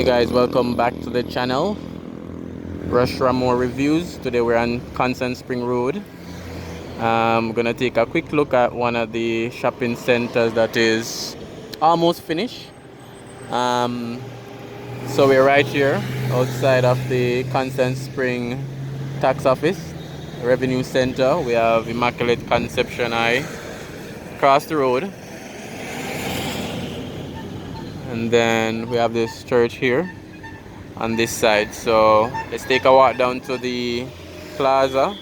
guys, welcome back to the channel. Rush More Reviews. Today we're on Kingston Spring Road. We're gonna take a quick look at one of the shopping centers that is almost finished. So we're right here outside of the Kingston Spring tax office, revenue center. We have Immaculate Conception Eye across the road, and then we have this church here on this side. So let's take a walk down to the plaza.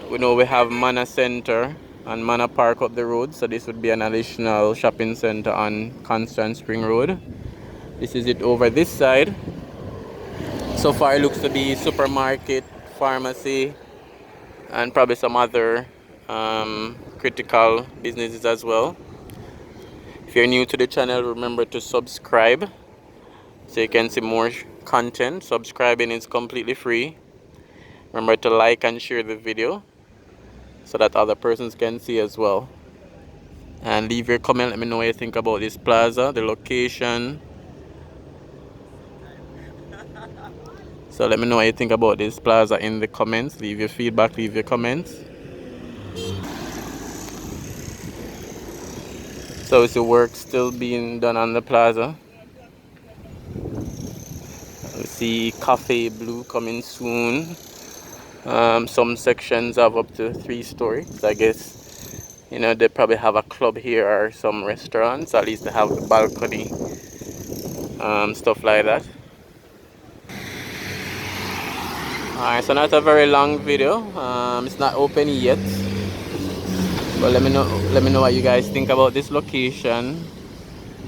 We know we have Mana Center and Mana Park up the road, so this would be an additional shopping center on Kingston Spring Road. This is it over this side. So far it looks to be supermarket, pharmacy, and probably some other critical businesses as well. If you're new to the channel, remember to subscribe so you can see more content. Subscribing is completely free. Remember to like and share the video so that other persons can see as well. And leave your comment. Let me know what you think about this plaza, the location. So let me know what you think about this plaza in the comments. Leave your feedback, leave your comments. So it's the work still being done on the plaza. We see Cafe Blue coming soon. Some sections have up to 3 stories. I guess, you know, they probably have a club here or some restaurants. At least they have the balcony, stuff like that. Alright, so not a very long video. It's not open yet, but let me know what you guys think about this location.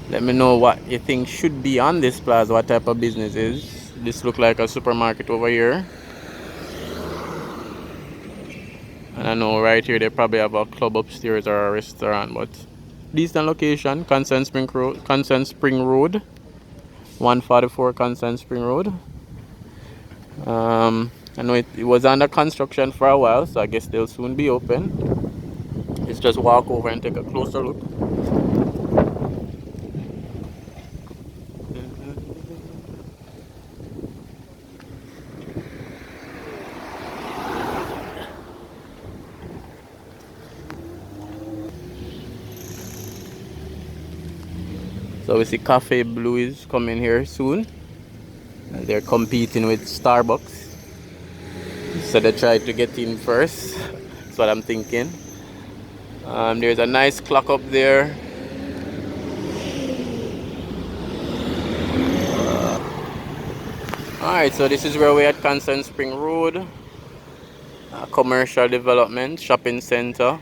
Let me know what you think should be on this plaza, what type of business is. This look like a supermarket over here. And I know right here they probably have a club upstairs or a restaurant, but decent location. Kingston Spring Road, 144 Kingston Spring Road. I know it was under construction for a while, so I guess they'll soon be open. Let's just walk over and take a closer look. So we see Cafe Blue is coming here soon. And they're competing with Starbucks. So they tried to get in first. That's what I'm thinking. There's a nice clock up there. Alright, so this is where we're at Kingston Spring Road. Commercial development, shopping center.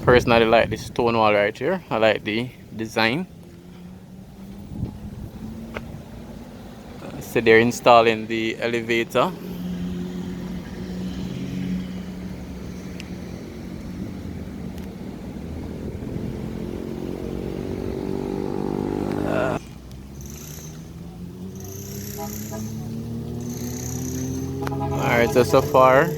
Personally, I like this stone wall right here. I like the design. So they're installing the elevator. Alright, so far.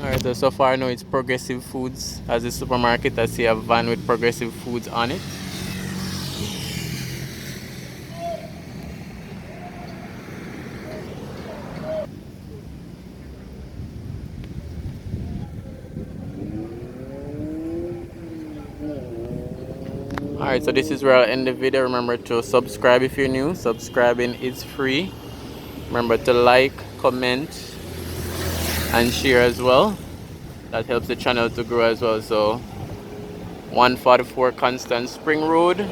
Alright, so far I know it's Progressive Foods as a supermarket. I see a van with Progressive Foods on it. Alright, so this is where I'll end the video. Remember to subscribe if you're new. Subscribing is free. Remember to like, comment, and share as well. That helps the channel to grow as well. So 144 Kingston Spring Road.